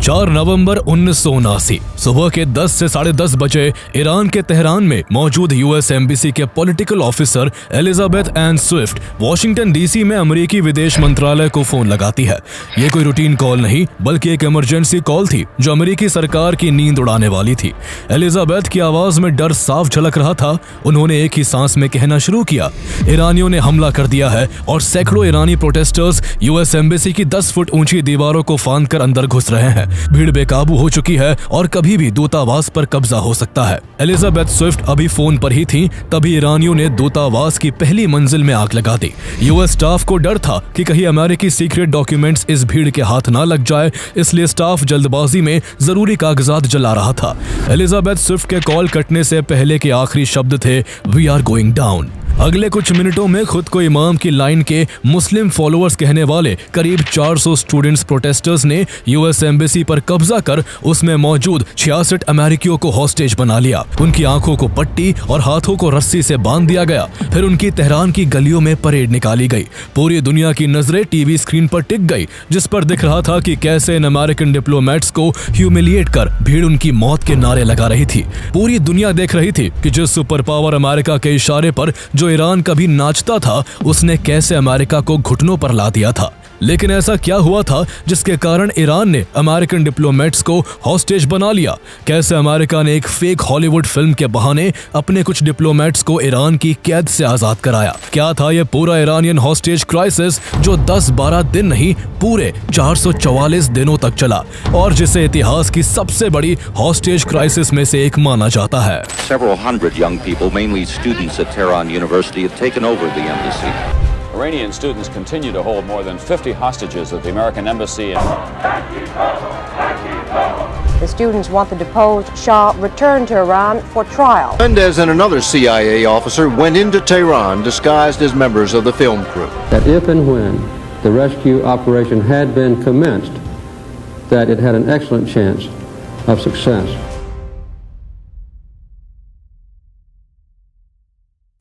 4 नवंबर 1979 सुबह के 10 से 10:30 बजे ईरान के तेहरान में मौजूद यूएस एम्बेसी के political officer Elizabeth Ann Swift Washington DC में अमेरिकी विदेश मंत्रालय को फोन लगाती है। ये कोई रूटीन कॉल नहीं बल्कि एक इमरजेंसी कॉल थी जो अमेरिकी सरकार की नींद उड़ाने वाली थी। एलिजाबेथ की आवाज में डर साफ झलक रहा था। उन्होंने एक ही सांस में कहना शुरू किया, ईरानियों ने हमला कर दिया है और सैकड़ों ईरानी प्रोटेस्टर्स यूएस एम्बेसी की 10 फुट ऊंची दीवारों को फांद कर अंदर घुस रहे हैं। भीड़ बेकाबू हो चुकी है और कभी भी दूतावास पर कब्जा हो सकता है। एलिजाबेथ स्विफ्ट अभी फोन पर ही थी, तभी ईरानियों ने दूतावास की पहली मंजिल में आग लगा दी। यूएस स्टाफ को डर था कि कहीं अमेरिकी सीक्रेट डॉक्यूमेंट्स इस भीड़ के हाथ ना लग जाए, इसलिए स्टाफ जल्दबाजी में जरूरी कागजात जला रहा था। एलिजाबेथ स्विफ्ट के कॉल कटने से पहले के आखिरी शब्द थे, वी आर गोइंग डाउन। अगले कुछ मिनटों में खुद को इमाम की लाइन के मुस्लिम फॉलोअर्स कहने वाले करीब 400 स्टूडेंट्स प्रोटेस्टर्स ने यूएस एम्बेसी पर कब्जा कर उसमें मौजूद 66 अमेरिकियों को हॉस्टेज बना लिया। उनकी आंखों को पट्टी और हाथों को रस्सी से बांध दिया गया। फिर उनकी तेहरान की गलियों में परेड निकाली गई। पूरी दुनिया की नजरें टीवी स्क्रीन पर टिक गई, जिस पर दिख रहा था कि कैसे इन अमेरिकन डिप्लोमेट्स को ह्यूमिलिएट कर भीड़ उनकी मौत के नारे लगा रही थी। पूरी दुनिया देख रही थी कि जिस सुपर पावर अमेरिका के इशारे पर जो ईरान कभी नाचता था, उसने कैसे अमेरिका को घुटनों पर ला दिया था। लेकिन ऐसा क्या हुआ था जिसके कारण ईरान ने अमेरिकन डिप्लोमेट्स को हॉस्टेज बना लिया? कैसे अमेरिका ने एक फेक हॉलीवुड फिल्म के बहाने अपने कुछ डिप्लोमेट्स को ईरान की कैद से आजाद कराया? क्या था यह पूरा ईरानियन हॉस्टेज क्राइसिस जो 10-12 दिन नहीं पूरे 444 दिनों तक चला और जिसे इतिहास की सबसे बड़ी हॉस्टेज क्राइसिस में से एक माना जाता है? Several hundred young people, mainly students at Tehran University, have taken over the embassy. Iranian students continue to hold more than 50 hostages at the American embassy. The students want the deposed Shah returned to Iran for trial. Mendez and another CIA officer went into Tehran disguised as members of the film crew. That if and when the rescue operation had been commenced, that it had an excellent chance of success.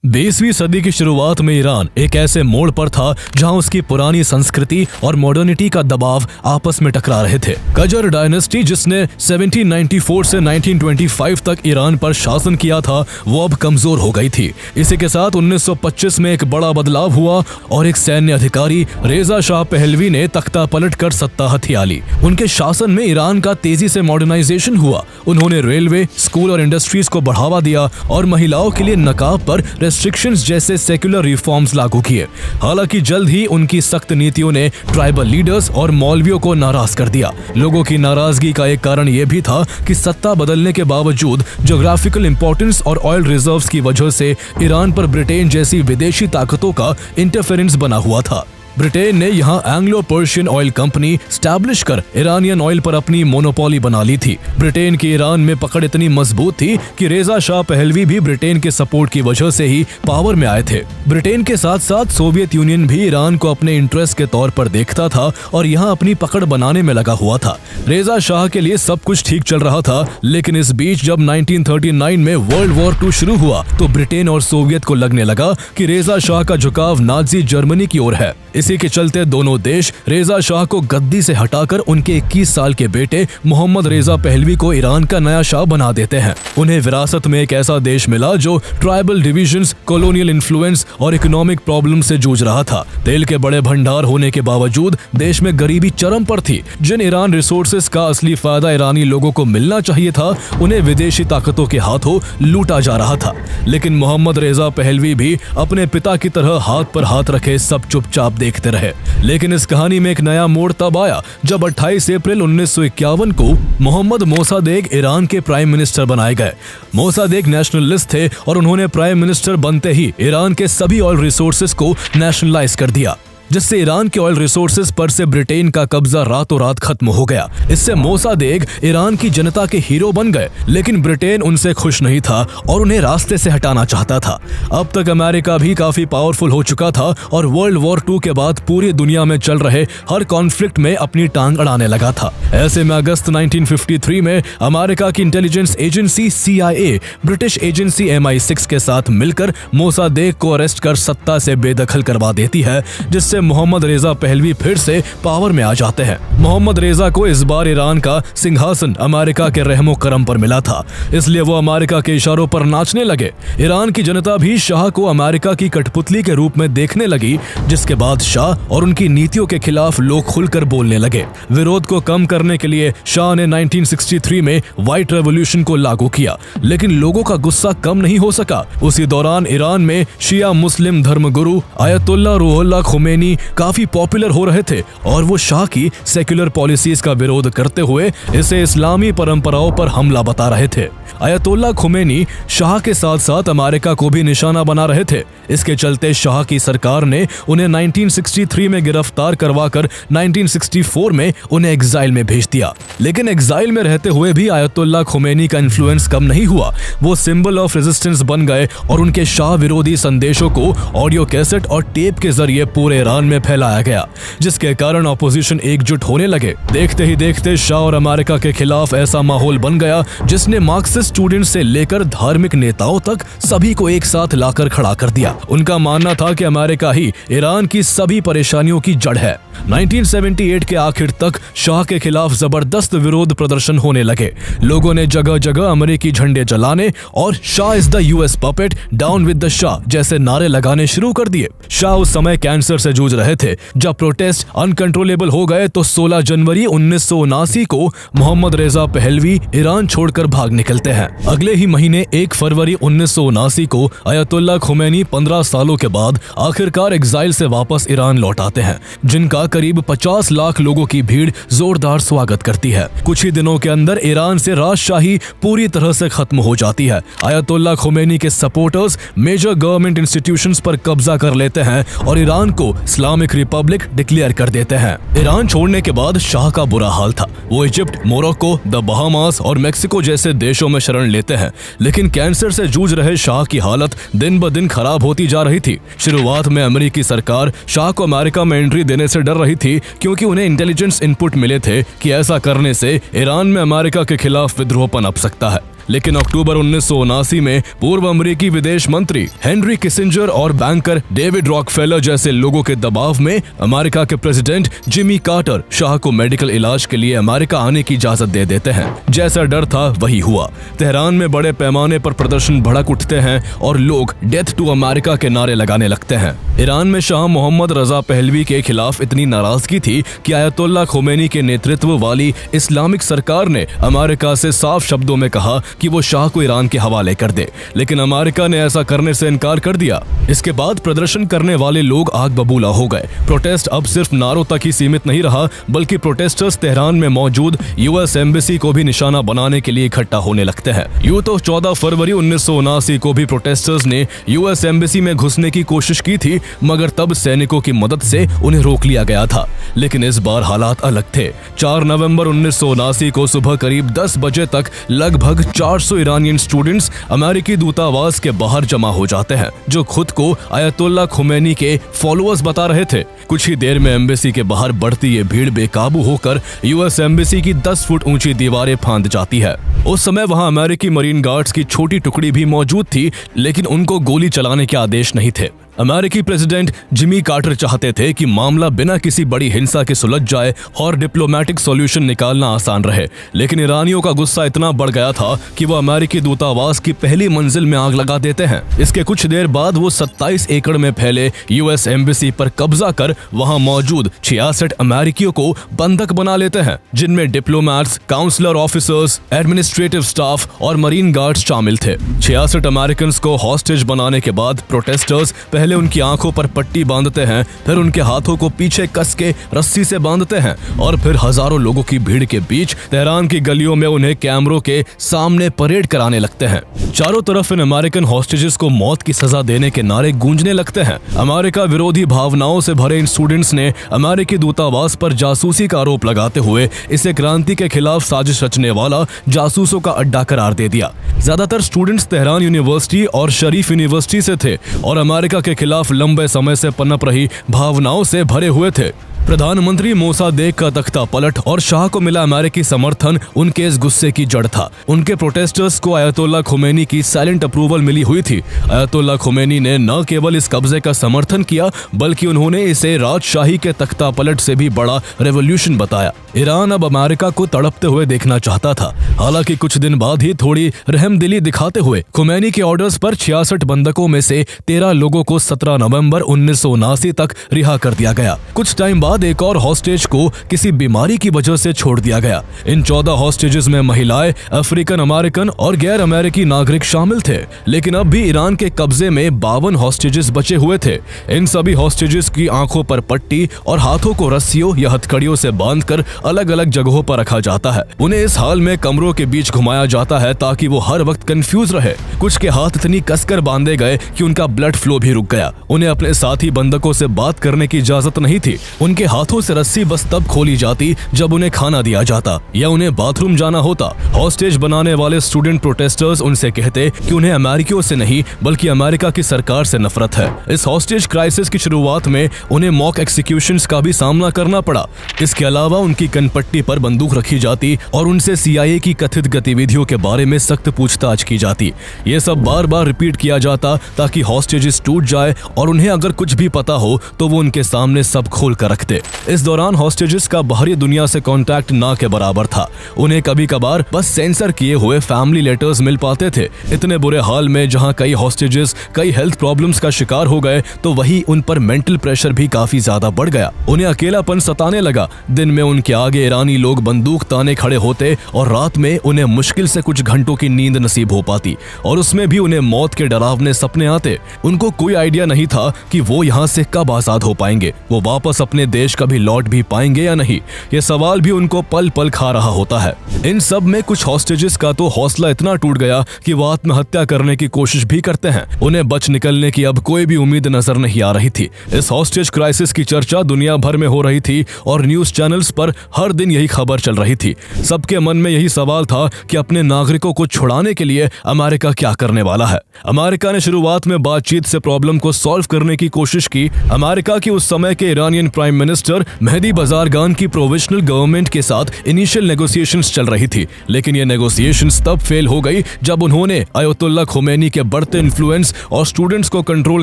20वीं सदी की शुरुआत में Iran एक ऐसे मोड़ पर था जहां उसकी पुरानी संस्कृति और मॉडर्निटी का दबाव आपस में टकरा रहे थे। कजर डायनेस्टी, जिसने 1794 से 1925 तक ईरान पर शासन किया था, वो अब कमजोर हो गई थी। इसी के साथ 1925 में एक बड़ा बदलाव हुआ और एक सैन्य अधिकारी रेजा शाह पहलवी ने तख्ता पलट कर सत्ता हथिया ली। उनके शासन में ईरान का तेजी से मॉडर्नाइजेशन हुआ। उन्होंने रेलवे, स्कूल और इंडस्ट्रीज को बढ़ावा दिया और महिलाओं के लिए नकाब पर रेस्ट्रिक्शंस जैसे सेक्युलर रिफॉर्म्स लागू किए। हालांकि जल्द ही उनकी सख्त नीतियों ने ट्राइबल लीडर्स और मौलवियों को नाराज कर दिया। लोगों की नाराजगी का एक कारण यह भी था कि सत्ता बदलने के बावजूद ज्योग्राफिकल इंपॉर्टेंस और ऑयल रिजर्व्स की वजह से ईरान पर ब्रिटेन जैसी विदेशी ताकतों का इंटरफेरेंस बना हुआ था। ब्रिटेन ने यहाँ Anglo Persian oil company establish कर ईरानियन ऑयल पर अपनी मोनोपोली बना ली थी। ब्रिटेन की ईरान में पकड़ इतनी मजबूत थी कि रेजा शाह पहलवी भी ब्रिटेन के सपोर्ट की वजह से ही पावर में आए थे। ब्रिटेन के साथ साथ सोवियत यूनियन भी ईरान को अपने इंटरेस्ट के तौर पर देखता था और यहाँ अपनी पकड़ बनाने में लगा हुआ था। रेजा शाह के लिए सब कुछ ठीक चल रहा था, लेकिन इस बीच जब 1939 में वर्ल्ड वॉर 2 शुरू हुआ तो ब्रिटेन और सोवियत को लगने लगा कि रेजा शाह का झुकाव नाजी जर्मनी की ओर है। इसी के चलते दोनों देश रेजा शाह को गद्दी से हटाकर उनके 21 साल के बेटे मोहम्मद रेजा पहलवी को ईरान का नया शाह बना देते हैं। उन्हें विरासत में एक ऐसा देश मिला जो ट्राइबल डिविजन्स, कॉलोनियल इन्फ्लुएंस और इकोनॉमिक प्रॉब्लम से जूझ रहा था। तेल के बड़े भंडार होने के बावजूद देश में गरीबी चरम पर थी। जिन ईरान रिसोर्सेज का असली फायदा ईरानी लोगों को मिलना चाहिए था, उन्हें विदेशी ताकतों के हाथों लूटा जा रहा था। लेकिन मोहम्मद रेजा पहलवी भी अपने पिता की तरह हाथ पर हाथ रखे सब चुपचाप देखते रहे। लेकिन इस कहानी में एक नया मोड़ तब आया जब 28 अप्रैल 1951 को मोहम्मद मोसादेग ईरान के प्राइम मिनिस्टर बनाए गए। मोसादेग नेशनलिस्ट थे और उन्होंने प्राइम मिनिस्टर बनते ही ईरान के सभी ऑयल रिसोर्सेज को नेशनलाइज कर दिया, जिससे ईरान के ऑयल रिसोर्सेज पर से ब्रिटेन का कब्जा रातों रात खत्म हो गया। इससे मोसादेग ईरान की जनता के हीरो बन गए, लेकिन ब्रिटेन उनसे खुश नहीं था और उन्हें रास्ते से हटाना चाहता था। अब तक अमेरिका भी काफी पावरफुल हो चुका था और वर्ल्ड वॉर 2 के बाद पूरी दुनिया में चल रहे हर कॉन्फ्लिक्ट में अपनी टांग अड़ाने लगा था। ऐसे में अगस्त 1953 में अमेरिका की intelligence agency CIA British agency MI6 के साथ मिलकर मोसादेग को अरेस्ट कर सत्ता से बेदखल करवा देती है, जिससे मोहम्मद रेजा पहलवी फिर से पावर में आ जाते हैं। मोहम्मद रेजा को इस बार ईरान का सिंहासन अमेरिका के रहमो करम पर मिला था, इसलिए वो अमेरिका के इशारों पर नाचने लगे। ईरान की जनता भी शाह को अमेरिका की कठपुतली के रूप में देखने लगी, जिसके बाद शाह और उनकी नीतियों के खिलाफ लोग खुलकर बोलने लगे। विरोध को कम करने के लिए शाह ने 1963 में व्हाइट रेवोल्यूशन को लागू किया, लेकिन लोगों का गुस्सा कम नहीं हो सका। उसी दौरान ईरान में शिया मुस्लिम धर्मगुरु आयतुल्लाह रूहुल्लाह खुमैनी काफी पॉपुलर हो रहे थे और वो शाह की सेक्युलर पॉलिसीज का विरोध करते हुए इसे इस्लामी परंपराओं पर हमला बता रहे थे। आयतुल्लाह खुमैनी शाह के साथ साथ अमेरिका को भी निशाना बना रहे थे। इसके चलते शाह की सरकार ने उन्हें 1963 में गिरफ्तार करवाकर 1964 में उन्हें एग्जाइल में भेज दिया। लेकिन एग्जाइल में रहते हुए भी आयतुल्लाह खुमैनी का इन्फ्लुएंस कम नहीं हुआ। वो सिंबल ऑफ रेजिस्टेंस बन गए और उनके शाह विरोधी संदेशों को ऑडियो कैसेट और टेप के जरिए पूरे ईरान में फैलाया गया, जिसके कारण ऑपोजिशन एकजुट होने लगे। देखते ही देखते शाह और अमेरिका के खिलाफ ऐसा माहौल बन गया जिसने मार्क्सिस्ट स्टूडेंट से लेकर धार्मिक नेताओं तक सभी को एक साथ लाकर खड़ा कर दिया। उनका मानना था कि अमेरिका ही ईरान की सभी परेशानियों की जड़ है। 1978 के आखिर तक शाह के खिलाफ जबरदस्त विरोध प्रदर्शन होने लगे। लोगों ने जगह जगह अमेरिकी झंडे जलाने और Shah is the US puppet, down with the Shah जैसे नारे लगाने शुरू कर दिए। शाह उस समय कैंसर से जूझ रहे थे। जब प्रोटेस्ट अनकंट्रोलेबल हो गए तो 16 जनवरी 1979 को मोहम्मद रेजा पहलवी ईरान छोड़कर भाग निकलते हैं। अगले ही महीने 1 फरवरी 1979 को आयतुल्लाह खुमैनी 15 सालों के बाद आखिरकार एग्जाइल से वापस ईरान लौट आते हैं, जिनका करीब 50 लाख लोगों की भीड़ जोरदार स्वागत करती है। कुछ ही दिनों के अंदर ईरान से राजशाही पूरी तरह से खत्म हो जाती है। आयतुल्लाह खुमैनी के सपोर्टर्स मेजर गवर्नमेंट इंस्टीट्यूशंस पर कब्जा कर लेते हैं और ईरान को इस्लामिक रिपब्लिक डिक्लेयर कर देते हैं। ईरान छोड़ने के बाद शाह का बुरा हाल था। वो इजिप्ट, मोरक्को, द बहामास और मेक्सिको जैसे देशों में शरण लेते हैं, लेकिन कैंसर से जूझ रहे शाह की हालत दिन ब दिन खराब होती जा रही थी। शुरुआत में अमेरिकी सरकार शाह को अमेरिका में एंट्री देने से डर रही थी, क्योंकि उन्हें इंटेलिजेंस इनपुट मिले थे कि ऐसा करने से ईरान में अमेरिका के खिलाफ विद्रोह पनप सकता है। लेकिन अक्टूबर 1979 में पूर्व अमेरिकी विदेश मंत्री हेनरी किसिंजर और बैंकर डेविड रॉकफेलर जैसे लोगों के दबाव में अमेरिका के प्रेसिडेंट जिमी कार्टर शाह को मेडिकल इलाज के लिए अमेरिका आने की इजाजत दे देते हैं। जैसा डर था वही हुआ। तेहरान में बड़े पैमाने पर प्रदर्शन भड़क उठते हैं और लोग डेथ टू अमेरिका के नारे लगाने लगते हैं। ईरान में शाह मोहम्मद रजा पहलवी के खिलाफ इतनी नाराजगी थी कि आयतुल्लाह खुमैनी के नेतृत्व वाली इस्लामिक सरकार ने अमेरिका से साफ शब्दों में कहा कि वो शाह को ईरान के हवाले कर दे, लेकिन अमेरिका ने ऐसा करने से इनकार कर दिया। इसके बाद प्रदर्शन करने वाले लोग आग बबूला हो गए। प्रोटेस्ट अब सिर्फ नारों तक ही सीमित नहीं रहा, बल्कि प्रोटेस्टर्स तेहरान में मौजूद यूएस एम्बेसी को भी निशाना बनाने के लिए इकट्ठा होने लगते हैं। यूं तो 14 फरवरी 1979 को भी प्रोटेस्टर्स ने यूएस एम्बेसी में घुसने की कोशिश की थी, मगर तब सैनिकों की मदद से उन्हें रोक लिया गया था। लेकिन इस बार हालात अलग थे। 4 नवंबर 1979 को सुबह करीब 10 बजे तक लगभग 400 ईरानियन स्टूडेंट्स अमेरिकी दूतावास के बाहर जमा हो जाते हैं, जो खुद को आयतुल्लाह खुमैनी के फॉलोअर्स बता रहे थे। कुछ ही देर में एम्बेसी के बाहर बढ़ती ये भीड़ बेकाबू होकर यूएस एम्बेसी की 10 फुट ऊंची दीवारें फांद जाती है। उस समय वहां अमेरिकी मरीन गार्ड्स की छोटी टुकड़ी भी मौजूद थी, लेकिन उनको गोली चलाने के आदेश नहीं थे। अमेरिकी प्रेसिडेंट जिमी कार्टर चाहते थे कि मामला बिना किसी बड़ी हिंसा के सुलझ जाए और डिप्लोमेटिक सॉल्यूशन निकालना आसान रहे, लेकिन ईरानियों का गुस्सा इतना बढ़ गया था कि वो अमेरिकी दूतावास की पहली मंजिल में आग लगा देते हैं। इसके कुछ देर बाद वो 27 एकड़ में फैले यूएस एम्बेसी पर कब्जा कर वहां मौजूद 66 अमेरिकियों को बंधक बना लेते हैं, जिनमें diplomats, counsellor officers, administrative staff और मरीन गार्ड्स शामिल थे। 66 अमेरिकन को हॉस्टेज बनाने के बाद प्रोटेस्टर्स पहले उनकी आंखों पर पट्टी बांधते हैं, फिर उनके हाथों को पीछे कस के रस्सी से बांधते हैं और फिर हजारों लोगों की भीड़ के बीच तेहरान की गलियों में उन्हें कैमरों के सामने परेड कराने लगते हैं। चारों तरफ इन अमेरिकन हॉस्टेजेस को मौत की सजा देने के नारे गूंजने लगते हैं। अमेरिका विरोधी भावनाओं से भरे इन स्टूडेंट्स ने अमेरिकी दूतावास पर जासूसी का आरोप लगाते हुए इसे क्रांति के खिलाफ साजिश रचने वाला जासूसों का अड्डा करार दे दिया। ज्यादातर स्टूडेंट्स तेहरान यूनिवर्सिटी और शरीफ यूनिवर्सिटी से थे और अमेरिका के खिलाफ लंबे समय से पनप रही भावनाओं से भरे हुए थे। प्रधानमंत्री मोसादेक का तख्ता पलट और शाह को मिला अमेरिकी समर्थन उनके इस गुस्से की जड़ था। उनके प्रोटेस्टर्स को अयतुल्ला खुमैनी की साइलेंट अप्रूवल मिली हुई थी। अयतुल्ला खुमैनी ने न केवल इस कब्जे का समर्थन किया बल्कि उन्होंने इसे राजशाही के तख्ता पलट से भी बड़ा रेवोल्यूशन बताया। ईरान अब अमेरिका को तड़पते हुए देखना चाहता था। हालांकि कुछ दिन बाद ही थोड़ी रहमदिली दिखाते हुए खुमैनी के ऑर्डर्स पर 66 बंधकों में से 13 लोगों को 17 नवंबर 1979 तक रिहा कर दिया गया। कुछ टाइम बाद एक और हॉस्टेज को किसी बीमारी की वजह से छोड़ दिया गया। इन 14 हॉस्टेजेस में महिलाएं, अफ्रीकन अमेरिकन और गैर अमेरिकी नागरिक शामिल थे। लेकिन अब भी ईरान के कब्जे में 52 हॉस्टेजेस बचे हुए थे। इन सभी हॉस्टेजेस की आंखों पर पट्टी और हाथों को रस्सियों या हथकड़ियों से बांधकर अलग अलग जगहों पर रखा जाता है। उन्हें इस हाल में कमरों के बीच घुमाया जाता है ताकि वो हर वक्त कंफ्यूज रहे। कुछ के हाथ इतनी कसकर बांधे गए कि उनका ब्लड फ्लो भी रुक गया। उन्हें अपने साथी बंधकों से बात करने की इजाजत नहीं थी। उनके हाथों से रस्सी बस तब खोली जाती जब उन्हें खाना दिया जाता या उन्हें बाथरूम जाना होता। हॉस्टेज बनाने वाले स्टूडेंट प्रोटेस्टर्स उनसे कहते कि उन्हें अमेरिकियों से नहीं बल्कि अमेरिका की सरकार से नफरत है। इस हॉस्टेज क्राइसिस की शुरुआत में उन्हें मॉक एक्सिक्यूशंस का भी सामना करना पड़ा। इसके अलावा उनकी कनपट्टी पर बंदूक रखी जाती और उनसे CIA की कथित गतिविधियों के बारे में सख्त पूछताछ की जाती। ये सब बार बार रिपीट किया जाता ताकि हॉस्टेजेस टूट जाए और उन्हें अगर कुछ भी पता हो तो वो उनके सामने सब खोल कर रखते। इस दौरान हॉस्टेजेस का बाहरी दुनिया से कांटेक्ट ना के बराबर था। उन्हें कभी कभार बस सेंसर किए हुए फैमिली लेटर्स मिल पाते थे। इतने बुरे हाल में जहां कई हॉस्टेजेस कई हेल्थ प्रॉब्लम्स का शिकार हो गए तो वही उन पर मेंटल प्रेशर भी काफी ज्यादा बढ़ गया। उन्हें अकेलापन सताने लगा। दिन में उनके आगे ईरानी लोग बंदूक ताने खड़े होते और रात में उन्हें मुश्किल से कुछ घंटों की नींद नसीब हो पाती और उसमें भी उन्हें मौत के डरावने सपने आते। उनको कोई आइडिया नहीं था कि वो यहाँ से कब आजाद हो पाएंगे, वो वापस अपने देश कभी लौट भी पाएंगे या नहीं। ये सवाल भी उनको पल पल खा रहा होता है। इन सब में कुछ हॉस्टेजेस का तो हौसला इतना टूट गया कि वो आत्महत्या करने की कोशिश भी करते हैं। उन्हें बच निकलने की अब कोई भी उम्मीद नजर नहीं आ रही थी। इस हॉस्टेज क्राइसिस की चर्चा दुनिया भर में हो रही थी और न्यूज चैनल्स पर हर दिन यही खबर चल रही थी। सबके मन में यही सवाल था कि अपने नागरिकों को छुड़ाने के लिए अमेरिका क्या करने वाला है। अमेरिका ने शुरुआत में बातचीत से प्रॉब्लम को सॉल्व करने की कोशिश की। अमेरिका की उस समय के ईरानियन प्राइम मिनिस्टर मेहदी बजारगान की प्रोविजनल गवर्नमेंट के साथ इनिशियल नेगोशिएशंस चल रही थी। लेकिन ये नेगोशिएशंस तब फेल हो गई जब उन्होंने अयतुल्ला खुमैनी के बढ़ते इन्फ्लुएंस और स्टूडेंट्स को कंट्रोल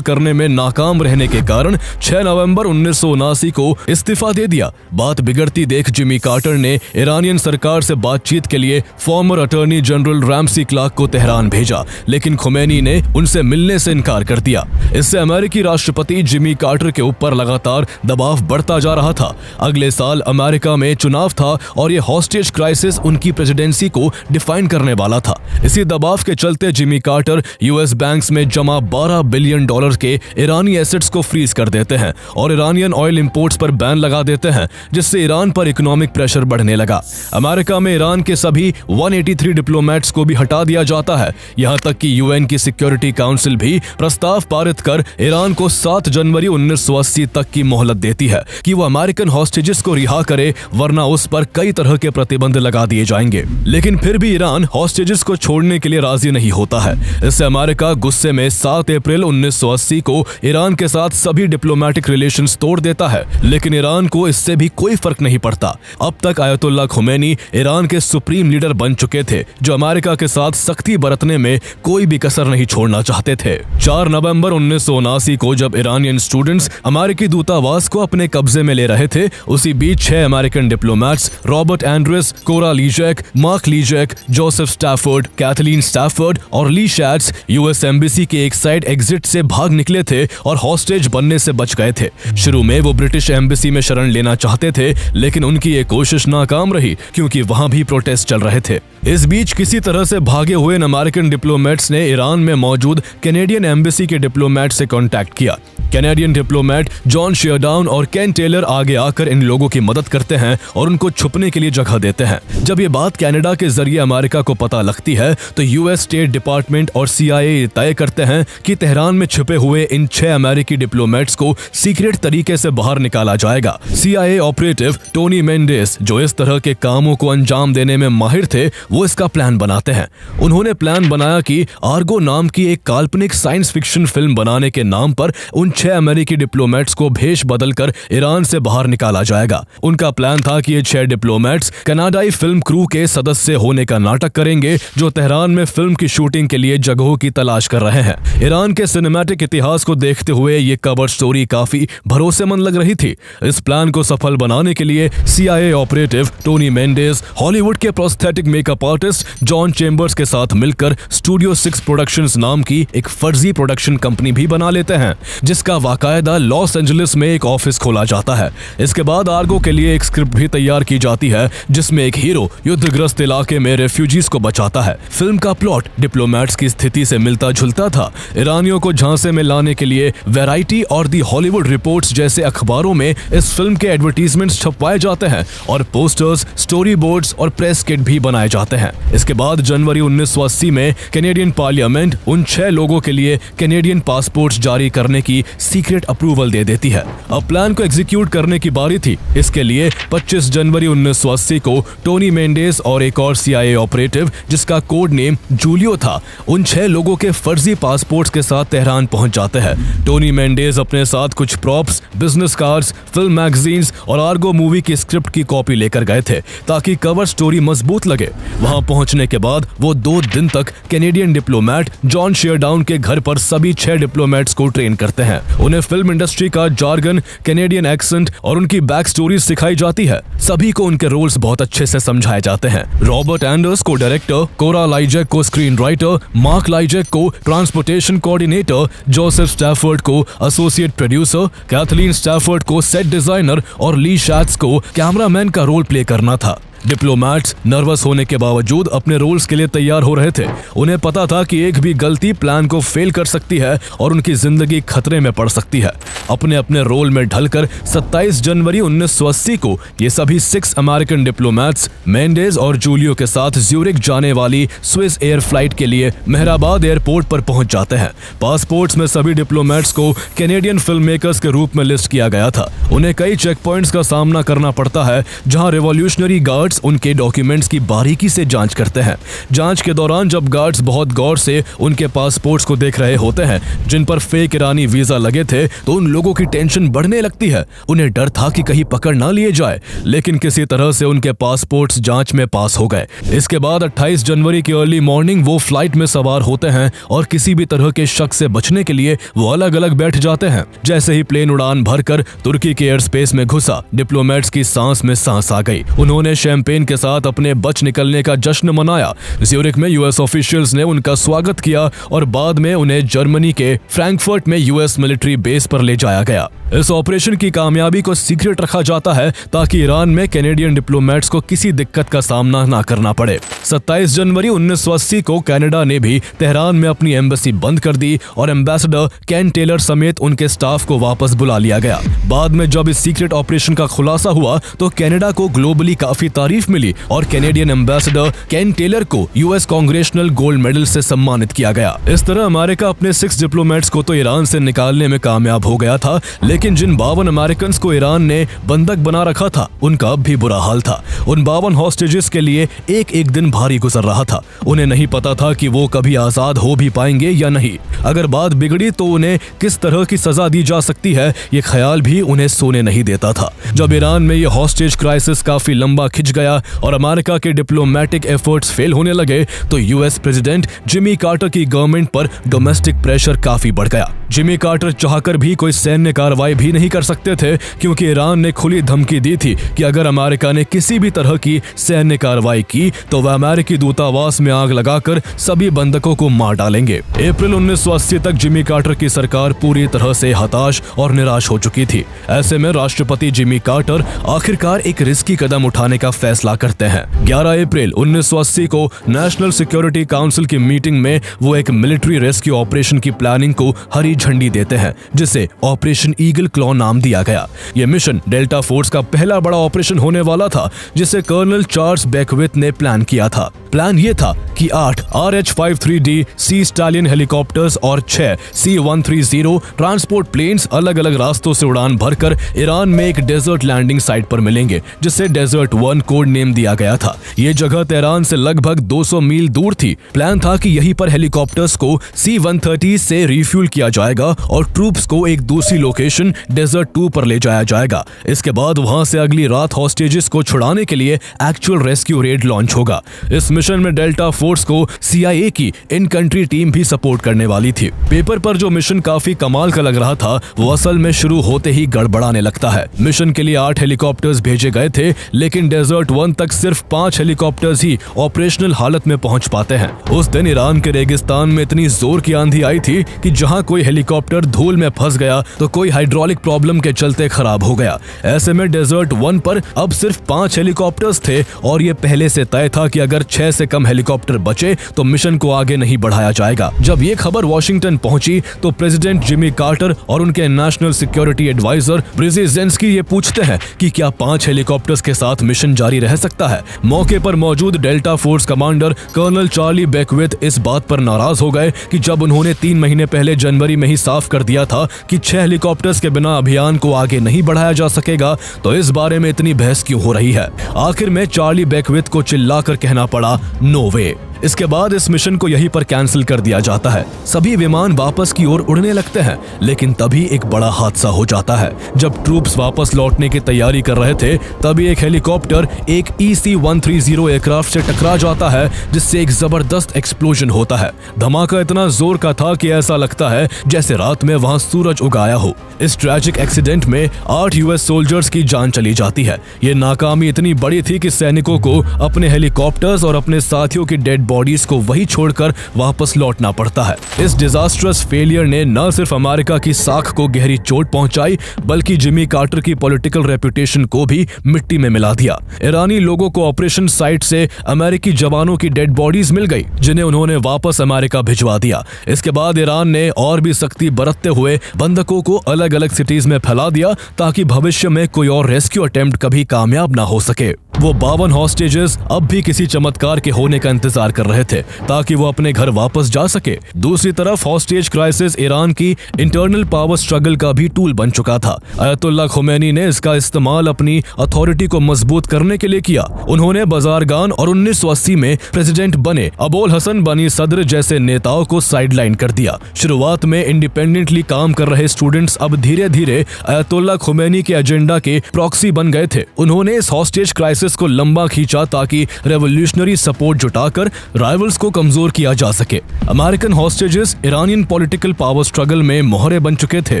करने में नाकाम रहने के कारण 6 नवंबर 1979 को इस्तीफा दे दिया। बात बिगड़ती देख जिमी कार्टर ने ईरानियन सरकार से बातचीत के लिए former attorney general Ramsey Clark को तेहरान भेजा, लेकिन खुमैनी ने उनसे मिलने से इनकार कर दिया। इससे अमेरिकी राष्ट्रपति जिमी कार्टर के ऊपर लगातार दबाव बढ़ता जा रहा था। अगले साल अमेरिका में चुनाव था और ये हॉस्टेज क्राइसिस उनकी प्रेसिडेंसी को डिफाइन करने वाला था। इसी दबाव के चलते जिमी कार्टर US बैंक्स में जमा $12 बिलियन के ईरानी एसेट्स को फ्रीज कर देते हैं और ईरानियन ऑयल इंपोर्ट्स पर बैन लगा देते हैं, जिससे ईरान पर इकोनॉमिक प्रेशर बढ़ने लगा। अमेरिका में ईरान के सभी 183 डिप्लोमेट्स को भी हटा दिया जाता है। यहाँ तक कि UN की सिक्योरिटी काउंसिल भी प्रस्ताव पारित कर ईरान को 7 जनवरी 1980 तक की मोहलत देती है कि वो अमेरिकन हॉस्टेजेस को रिहा करे, वरना उस पर कई तरह के प्रतिबंध लगा दिए जाएंगे। लेकिन फिर भी ईरान हॉस्टेजेस को छोड़ने के लिए राजी नहीं होता है। इससे अमेरिका गुस्से में 7 अप्रैल 1980 को ईरान के साथ सभी डिप्लोमेटिक रिलेशंस तोड़ देता है। लेकिन ईरान को इससे भी कोई फर्क नहीं पड़ता। अब तक अयतुल्ला खुमैनी ईरान के सुप्रीम लीडर बन चुके थे, जो अमेरिका के साथ सख्ती बरतने में कोई भी कसर नहीं छोड़ना चाहते थे। 4 नवंबर 1979 को जब ईरानियन स्टूडेंट्स अमेरिकी दूतावास को अपने कब्जे में ले रहे थे, उसी बीच 6 American diplomats Robert Anders, Cora Lijek, Mark Lijek, Joseph Stafford, Kathleen Stafford और ली शैट्स US एम्बेसी के एक साइड एग्जिट से भाग निकले थे और हॉस्टेज बनने से बच गए थे। शुरू में वो ब्रिटिश एम्बेसी में शरण लेना चाहते थे, लेकिन उनकी ये कोशिश नाकाम रही क्योंकि वहां भी प्रोटेस्ट चल रहे थे। इस बीच किसी तरह से भागे हुए अमेरिकन डिप्लोमेट्स ने ईरान में मौजूद कैनेडियन एम्बेसी के डिप्लोमेट से कांटेक्ट किया। कैनेडियन डिप्लोमेट जॉन शेयरडाउन और केन टेलर आगे आकर इन लोगों की मदद करते हैं और उनको छुपने के लिए जगह देते हैं। जब ये बात कनाडा के जरिए अमेरिका को पता लगती है तो US स्टेट डिपार्टमेंट और CIA तय करते हैं कि तेहरान में छुपे हुए इन 6 अमेरिकी डिप्लोमेट्स को सीक्रेट तरीके से बाहर निकाला जाएगा। CIA ऑपरेटिव टोनी मेंडेस, जो इस तरह के कामों को अंजाम देने में माहिर थे, वो इसका प्लान बनाते हैं। उन्होंने प्लान बनाया कि आर्गो नाम की एक काल्पनिक साइंस फिक्शन फिल्म बनाने के नाम पर उन 6 अमेरिकी डिप्लोमेट्स को भेष बदलकर ईरान ईरान से बाहर निकाला जाएगा। उनका प्लान था कि ये 6 डिप्लोमेट्स कनाडाई फिल्म क्रू के सदस्य होने का नाटक करेंगे जो तेहरान में फिल्म की शूटिंग के लिए जगहों की तलाश कर रहे हैं। ईरान के सिनेमैटिक इतिहास को देखते हुए ये कवर स्टोरी काफी भरोसेमंद लग रही थी। इस प्लान को सफल बनाने के लिए CIA operative Tony Mendez Hollywood के prosthetic makeup artist John Chambers के साथ मिलकर स्टूडियो 6 प्रोडक्शंस नाम की एक फर्जी प्रोडक्शन कंपनी भी बना लेते हैं, जिसका बाकायदा लॉस एंजलिस में एक ऑफिस खोला जाता है। इसके बाद आर्गो के लिए एक स्क्रिप्ट भी तैयार की जाती है जिसमें एक हीरो युद्धग्रस्त इलाके में रेफ्यूजीज को बचाता है। फिल्म का प्लॉट डिप्लोमेट्स की स्थिति से मिलता जुलता था। ईरानियों को झांसे में लाने के लिए वैरायटी और दी हॉलीवुड रिपोर्ट्स जैसे अखबारों में इस फिल्म के एडवर्टीजमेंट्स छपवाए जाते हैं और पोस्टर्स, स्टोरी बोर्ड्स और प्रेस किट भी बनाए जाते हैं। इसके बाद जनवरी 1980 में कैनेडियन पार्लियामेंट उन 6 लोगों के लिए कैनेडियन पासपोर्ट्स जारी करने की सीक्रेट अप्रूवल दे देती है। अब प्लान को एग्जीक्यूट करने की बारी थी। इसके लिए 25 जनवरी 1980 को टोनी मेंडेस और एक और CIA ऑपरेटिव जिसका कोड नेम जूलियो था, उन 6 लोगों के फर्जी पासपोर्ट्स के साथ तेहरान पहुंच जाते हैं। टोनी मेंडेस अपने साथ कुछ props, business cards, film magazines और आर्गो मूवी की स्क्रिप्ट की कॉपी लेकर गए थे ताकि कवर स्टोरी मजबूत लगे। वहां पहुंचने के बाद वो 2 दिन तक कैनेडियन डिप्लोमेट जॉन शेयरडाउन के घर पर सभी 6 डिप्लोमेट्स को ट्रेन करते हैं। उन्हें फिल्म इंडस्ट्री का जार्गन, कैनेडियन एक्सेंट और उनकी बैक स्टोरीज सिखाई जाती है। सभी को उनके रोल्स बहुत अच्छे से समझाए जाते हैं। रॉबर्ट एंडर्स को डायरेक्टर, कोरा लाइजेक को स्क्रीन राइटर, मार्क लाइजेक को ट्रांसपोर्टेशन कोऑर्डिनेटर, जोसेफ स्टैफर्ड को एसोसिएट प्रोड्यूसर, कैथलीन स्टैफर्ड को सेट डिजाइनर और ली शैट्स को कैमरामैन का रोल प्ले करना था। डिप्लोमेट्स नर्वस होने के बावजूद अपने रोल्स के लिए तैयार हो रहे थे। उन्हें पता था कि एक भी गलती प्लान को फेल कर सकती है और उनकी जिंदगी खतरे में पड़ सकती है। अपने अपने रोल में ढलकर 27 जनवरी 1980 को ये सभी 6 अमेरिकन डिप्लोमेट्स मेंडेस और जूलियो के साथ ज्यूरिक जाने वाली स्विस एयर फ्लाइट के लिए मेहराबाद एयरपोर्ट पर पहुंच जाते हैं। पासपोर्ट्स में सभी डिप्लोमेट्स को कैनेडियन फिल्म मेकर्स के रूप में लिस्ट किया गया था। उन्हें कई चेक पॉइंट्स का सामना करना पड़ता है जहां रिवॉल्यूशनरी गार्ड उनके डॉक्यूमेंट्स की बारीकी से जांच करते हैं। जांच के दौरान जब गार्ड्स बहुत गौर से उनके पासपोर्ट्स को देख रहे होते हैं जिन पर फेक ईरानी वीजा लगे थे, तो उन लोगों की टेंशन बढ़ने लगती है। उन्हें डर था कि कहीं पकड़ ना लिए जाए, लेकिन किसी तरह से उनके पासपोर्ट्स जांच में पास हो गए। इसके बाद 28 जनवरी की अर्ली मॉर्निंग वो फ्लाइट में सवार होते हैं और किसी भी तरह के शक से बचने के लिए वो अलग अलग बैठ जाते हैं। जैसे ही प्लेन उड़ान भरकर तुर्की के एयर स्पेस में घुसा, डिप्लोमेट्स की सांस में सांस आ गई। उन्होंने शैंपेन के साथ अपने बच निकलने का जश्न मनाया। ज्यूरिक में US ऑफिशियल्स ने उनका स्वागत किया और बाद में उन्हें जर्मनी के फ्रैंकफर्ट में US मिलिट्री बेस पर ले जाया गया। इस ऑपरेशन की कामयाबी को सीक्रेट रखा जाता है ताकि ईरान में कैनेडियन डिप्लोमेट्स को किसी दिक्कत का सामना ना करना पड़े। 27 जनवरी 1980 को कनाडा ने भी तेहरान में अपनी एम्बेसी बंद कर दी और एम्बेसडर केन टेलर समेत उनके स्टाफ को वापस बुला लिया गया। बाद में जब इस सीक्रेट ऑपरेशन का खुलासा हुआ तो कनाडा को ग्लोबली काफी तारीफ मिली और कैनेडियन एम्बेसडर केन टेलर को US कांग्रेशनल गोल्ड मेडल से सम्मानित किया गया। इस तरह अमेरिका अपने 6 डिप्लोमेट्स को तो ईरान से निकालने में कामयाब हो गया था, लेकिन जिन 52 अमेरिकन को ईरान ने बंधक बना रखा था उनका अब भी बुरा हाल था। उन 52 हॉस्टेजेस के लिए एक एक दिन भारी गुजर रहा था। उन्हें नहीं पता था कि वो कभी आजाद हो भी पाएंगे या नहीं। अगर बात बिगड़ी तो उन्हें किस तरह की सजा दी जा सकती है, ये ख्याल भी उन्हें सोने नहीं देता था। जब ईरान में ये हॉस्टेज क्राइसिस काफी लंबा खिंच गया और अमेरिका के डिप्लोमेटिक एफर्ट्स फेल होने लगे तो US प्रेसिडेंट जिमी कार्टर की गवर्नमेंट पर डोमेस्टिक प्रेशर काफी बढ़ गया। जिमी कार्टर चाहकर भी कोई सैन्य कार्रवाई भी नहीं कर सकते थे क्योंकि ईरान ने खुली धमकी दी थी कि अगर अमेरिका ने किसी भी तरह की सैन्य कार्रवाई की तो वह अमेरिकी दूतावास में आग लगाकर सभी बंधकों को मार डालेंगे। अप्रैल 1980 तक जिमी कार्टर की सरकार पूरी तरह से हताश और निराश हो चुकी थी। ऐसे में राष्ट्रपति जिमी कार्टर आखिरकार एक रिस्की कदम उठाने का फैसला करते हैं। 11 अप्रैल 1980 को नेशनल सिक्योरिटी काउंसिल की मीटिंग में वो एक मिलिट्री रेस्क्यू ऑपरेशन की प्लानिंग को हरी झंडी देते हैं जिसे ऑपरेशन ईगल क्लॉ नाम दिया गया। यह मिशन डेल्टा फोर्स का पहला बड़ा ऑपरेशन होने वाला था जिसे कर्नल चार्ल्स बेकविथ ने प्लान किया था। प्लान ये था कि 8 RH-53D सी स्टालियन हेलीकॉप्टर्स और 6 C-130 ट्रांसपोर्ट प्लेन्स अलग अलग रास्तों से उड़ान भरकर ईरान में एक डेजर्ट लैंडिंग साइट पर मिलेंगे, जिसे डेजर्ट 1 कोड नेम दिया गया था। ये जगह तेहरान से लगभग 200 मील दूर थी। प्लान था कि यहीं पर हेलीकॉप्टर्स को C-130 से रिफ्यूल किया जाएगा और ट्रूप्स को एक दूसरी लोकेशन डेजर्ट 2 पर ले जाया जाएगा। इसके बाद वहां से अगली रात हॉस्टेजेस को छुड़ाने के लिए एक्चुअल रेस्क्यू रेड लॉन्च होगा। इस मिशन में डेल्टा फोर्स को CIA की इन कंट्री टीम भी सपोर्ट करने वाली थी। पेपर पर जो मिशन काफी कमाल का लग रहा था, वो असल में शुरू होते ही गड़बड़ाने लगता है। मिशन के लिए 8 हेलीकॉप्टर्स भेजे गए थे, लेकिन डेजर्ट 1 तक सिर्फ 5 हेलीकॉप्टर्स ही ऑपरेशनल हालत में पहुंच पाते हैं। उस दिन ईरान के रेगिस्तान में इतनी जोर की आंधी आई थी कि जहां कोई हेलीकॉप्टर धूल में फंस गया तो कोई हाइड्रोलिक प्रॉब्लम के चलते खराब हो गया। ऐसे में डेजर्ट 1 पर अब सिर्फ 5 हेलीकॉप्टर्स थे और ये पहले से तय था कि अगर 6 से कम हेलीकॉप्टर बचे तो मिशन को आगे नहीं बढ़ाया जाएगा। जब ये खबर वॉशिंगटन पहुंची तो प्रेसिडेंट जिमी कार्टर और उनके नेशनल सिक्योरिटी एडवाइजर ब्रेजिजेंस्की ये पूछते हैं कि क्या 5 हेलीकॉप्टर्स के साथ मिशन जारी रह सकता है। मौके पर मौजूद Delta Force commander colonel Charlie Beckwith इस बात पर नाराज हो गए कि जब उन्होंने 3 महीने पहले जनवरी में ही साफ कर दिया था कि 6 हेलीकॉप्टर्स के बिना अभियान को आगे नहीं बढ़ाया जा सकेगा, तो इस बारे में इतनी बहस क्यों हो रही है। आखिर में चार्ली बेकविथ को चिल्लाकर कहना पड़ा, नो वे। इसके बाद इस मिशन को यहीं पर कैंसिल कर दिया जाता है। सभी विमान वापस की ओर उड़ने लगते हैं, लेकिन तभी एक बड़ा हादसा हो जाता है। जब ट्रूप्स वापस लौटने की तैयारी कर रहे थे, तभी एक हेलीकॉप्टर एक EC-130 एयरक्राफ्ट से टकरा जाता है, जिससे एक जबरदस्त एक्सप्लोजन होता है। धमाका इतना जोर का था कि ऐसा लगता है जैसे रात में वहां सूरज उगाया हो। इस ट्रैजिक एक्सीडेंट में 8 US सोल्जर्स की जान चली जाती है। ये नाकामी इतनी बड़ी थी कि सैनिकों को अपने हेलीकॉप्टर्स और अपने साथियों की डेड बॉडीज को वही छोड़कर वापस लौटना पड़ता है। इस डिजास्टरस फेलियर ने न सिर्फ अमेरिका की साख को गहरी चोट पहुंचाई, बल्कि जिमी कार्टर की पॉलिटिकल रेपुटेशन को भी मिट्टी में मिला दिया। ईरानी लोगों को ऑपरेशन साइट से अमेरिकी जवानों की डेड बॉडीज मिल गई, जिन्हें उन्होंने वापस अमेरिका भिजवा दिया। इसके बाद ईरान ने और भी सख्ती बरतते हुए बंधकों को अलग अलग सिटीज में फैला दिया, ताकि भविष्य में कोई और रेस्क्यू अटेम्प्ट कभी कामयाब ना हो सके। वो 52 हॉस्टेजेस अब भी किसी चमत्कार के होने का इंतजार कर रहे थे, ताकि वो अपने घर वापस जा सके। दूसरी तरफ हॉस्टेज क्राइसिस ईरान की इंटरनल पावर स्ट्रगल का भी टूल बन चुका था। अयतुल्ला खुमैनी ने इसका इस्तेमाल अपनी अथॉरिटी को मजबूत करने के लिए किया। उन्होंने बजारगान और 1980 में प्रेसिडेंट बने अबोल हसन बनी सद्र जैसे नेताओं को साइडलाइन कर दिया। शुरुआत में इंडिपेंडेंटली काम कर रहे स्टूडेंट्स अब धीरे धीरे अयतुल्ला खुमैनी के एजेंडा के प्रॉक्सी बन गए थे। उन्होंने इस हॉस्टेज क्राइसिस को लंबा खींचा ताकि रेवोल्यूशनरी सपोर्ट जुटाकर राइवल्स को कमजोर किया जा सके। American hostages Iranian political power struggle में मोहरे बन चुके थे।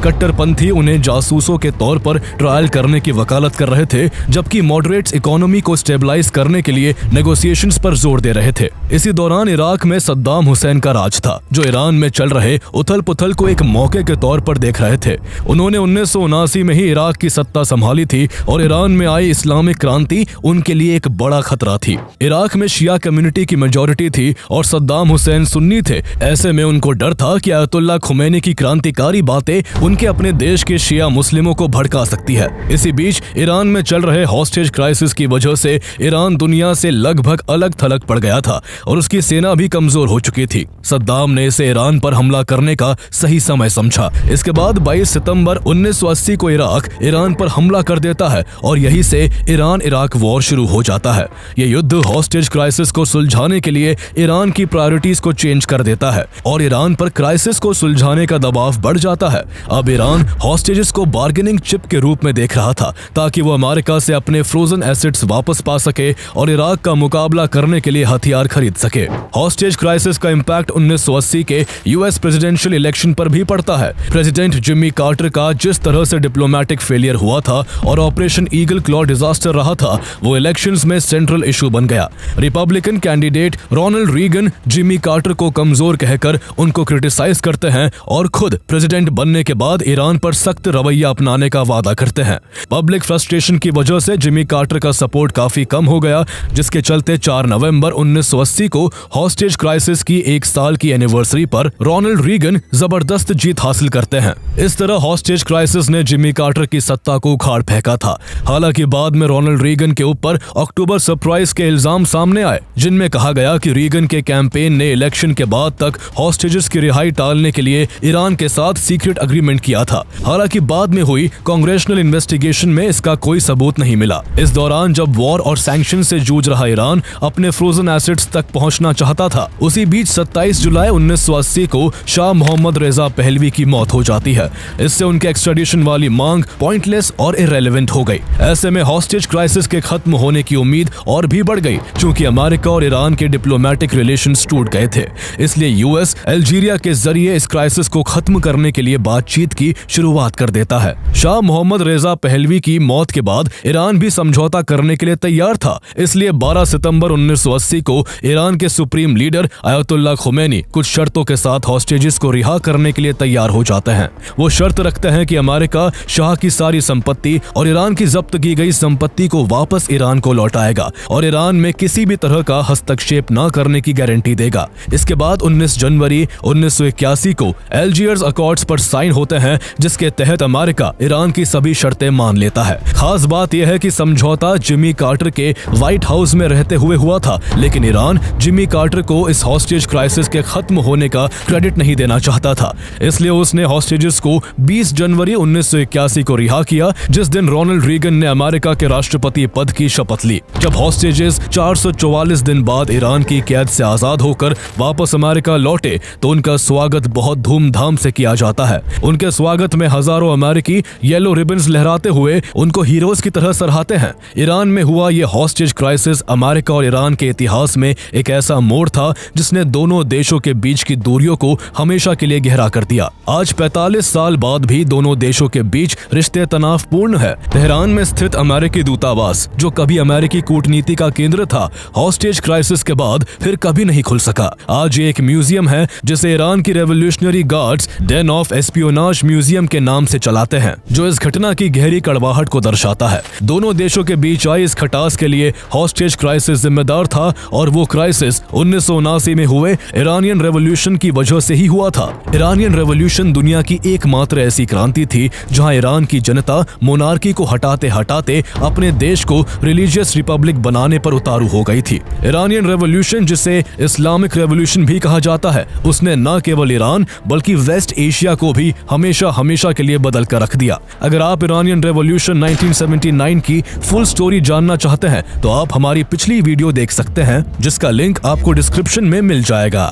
कट्टरपंथी उन्हें जासूसों के तौर पर ट्रायल करने की वकालत कर रहे थे, जबकि मॉडरेट्स इकोनॉमी को स्टेबलाइज करने के लिए नेगोशिएशंस पर जोर दे रहे थे। इसी दौरान इराक में सद्दाम हुसैन का राज था, जो ईरान में चल रहे उथल पुथल को एक मौके के तौर पर देख रहे थे। उन्होंने 1979 में ही इराक की सत्ता संभाली थी और ईरान में आई इस्लामिक क्रांति उनके लिए एक बड़ा खतरा थी। इराक में शिया कम्युनिटी की मेजॉरिटी थी और सद्दाम हुसैन सुन्नी थे। ऐसे में उनको डर था कि अयतुल्ला खुमैनी की क्रांतिकारी बातें उनके अपने देश के शिया मुस्लिमों को भड़का सकती है। इसी बीच ईरान में चल रहे हॉस्टेज क्राइसिस की वजह से ईरान दुनिया से लगभग अलग थलग पड़ गया था और उसकी सेना भी कमजोर हो चुकी थी। सद्दाम ने इसे ईरान पर हमला करने का सही समय समझा। इसके बाद 22 सितंबर 1980 को इराक ईरान पर हमला कर देता है और यहीं से ईरान इराक वॉर शुरू हो जाता है। ये युद्ध हॉस्टेज क्राइसिस को सुलझाने के लिए ईरान की प्रायोरिटीज को चेंज कर देता है और ईरान पर क्राइसिस को सुलझाने का दबाव बढ़ जाता है। अब ईरान हॉस्टेजेस को बार्गेनिंग चिप के रूप में देख रहा था, ताकि वो अमेरिका से अपने फ्रोजन एसेट्स वापस पा सके और इराक का मुकाबला करने के लिए हथियार खरीद सके। हॉस्टेज क्राइसिस का इम्पैक्ट 1980 के US प्रेसिडेंशियल इलेक्शन पर भी पड़ता है। प्रेसिडेंट जिमी कार्टर का जिस तरह से डिप्लोमेटिक फेलियर हुआ था और ऑपरेशन ईगल क्लॉ डिजास्टर रहा था, वो इलेक्शंस में सेंट्रल इशू बन गया। Republican candidate Ronald Reagan Jimmy Carter को कमजोर कहकर उनको क्रिटिसाइज करते हैं और खुद प्रेसिडेंट बनने के बाद ईरान पर सख्त रवैया अपनाने का वादा करते हैं। पब्लिक फ्रस्ट्रेशन की वजह से जिमी कार्टर का सपोर्ट काफी कम हो गया, जिसके चलते 4 नवंबर 1980 को हॉस्टेज क्राइसिस की 1 साल की एनिवर्सरी पर रोनाल्ड रीगन जबरदस्त जीत हासिल करते हैं। इस तरह हॉस्टेज क्राइसिस ने जिमी कार्टर की सत्ता को उखाड़ फेंका था। हालांकि बाद में रोनाल्ड रीगन के ऊपर अक्टूबर सरप्राइज के इल्जाम सामने आए, जिनमें कहा गया कि रीगन के कैंपेन ने इलेक्शन के बाद तक हॉस्टेजेस की रिहाई टालने के लिए ईरान के साथ सीक्रेट एग्रीमेंट किया था। हालांकि बाद में हुई कांग्रेशनल इन्वेस्टिगेशन में इसका कोई सबूत नहीं मिला। इस दौरान जब वॉर और सैंक्शन से जूझ रहा ईरान अपने फ्रोजन एसेट्स तक पहुंचना चाहता था, उसी बीच 27 जुलाई 1980 को शाह मोहम्मद रेजा पहलवी की मौत हो जाती है। इससे उनके एक्स्ट्राडिशन वाली मांग पॉइंटलेस और इररेलेवेंट हो गई। ऐसे में हॉस्टेज क्राइसिस के खत्म होने की उम्मीद और भी बढ़ गई, क्योंकि अमेरिका और ईरान के डिप्लोमेटिक रिलेशंस टूट गए थे। इसलिए यूएस अल्जीरिया के जरिए इस क्राइसिस को खत्म करने के लिए बातचीत की शुरुआत कर देता है। शाह मोहम्मद रेजा पहलवी की मौत के बाद ईरान भी समझौता करने के लिए तैयार था। इसलिए 12 सितंबर 1980 को ईरान के सुप्रीम लीडर आयतुल्लाह खुमैनी कुछ शर्तों के साथ हॉस्टेजेस को रिहा करने के लिए तैयार हो जाते हैं। वो शर्त रखते हैं कि अमेरिका शाह की सारी संपत्ति और ईरान की जब्त की गई संपत्ति को वापस ईरान को लौटाएगा और ईरान में किसी भी तरह का हस्तक्षेप न करने की गारंटी देगा। इसके बाद 19 जनवरी 1981 को अल्जीयर्स अकॉर्ड्स पर साइन होते हैं, जिसके तहत अमेरिका ईरान की सभी शर्तें मान लेता है। खास बात यह है कि समझौता जिमी कार्टर के व्हाइट हाउस में रहते हुए हुआ था, लेकिन ईरान जिमी कार्टर को इस हॉस्टेज क्राइसिस के खत्म होने का क्रेडिट नहीं देना चाहता था। इसलिए उसने हॉस्टेजेस को 20 जनवरी 1981 को रिहा किया, जिस दिन रोनाल्ड रीगन ने अमेरिका के राष्ट्रपति पद की शपथ ली। जब हॉस्टेजेस 444 दिन बाद ईरान की कैद से आजाद होकर वापस अमेरिका लौटे, तो उनका स्वागत बहुत धूमधाम से किया जाता है। उनके स्वागत में हजारों अमेरिकी येलो रिबन्स लहराते हुए उनको हीरोज की तरह सराहते हैं। ईरान में हुआ ये हॉस्टेज क्राइसिस अमेरिका और ईरान के इतिहास में एक ऐसा मोड़ था जिसने दोनों देशों के बीच की दूरियों को हमेशा के लिए गहरा कर दिया। आज 45 साल बाद भी दोनों देशों के बीच रिश्ते तनावपूर्ण है। तेहरान में स्थित अमेरिकी दूतावास, जो कभी अमेरिकी कूटनीति का केंद्र था, हॉस्टेज क्राइसिस के बाद फिर कभी नहीं खुल सका। आज ये एक म्यूजियम है जिसे ईरान की revolutionary guards Dane of espionage museum के नाम से चलाते हैं, जो इस घटना की गहरी कड़वाहट को दर्शाता है। दोनों देशों के बीच आई इस खटास के लिए हॉस्टेज क्राइसिस जिम्मेदार था, और वो क्राइसिस 1979 में हुए ईरानियन रेवोल्यूशन की वजह से ही हुआ था। ईरानियन रेवोल्यूशन दुनिया की एकमात्र ऐसी क्रांति थी जहां ईरान की जनता मोनार्की को हटाते हटाते अपने देश को रिलीजियस रिपब्लिक बनाने पर उतारू हो गई थी। ईरानियन रेवोल्यूशन, जिसे इस्लामिक रेवोल्यूशन भी कहा जाता है, उसने न केवल ईरान बल्कि वेस्ट एशिया को भी हमेशा हमेशा के लिए बदल कर रख दिया। अगर आप ईरानियन रेवोल्यूशन 1979 की फुल स्टोरी जानना चाहते हैं तो आप हमारी पिछली वीडियो देख सकते हैं, जिसका लिंक आपको डिस्क्रिप्शन में मिल जाएगा।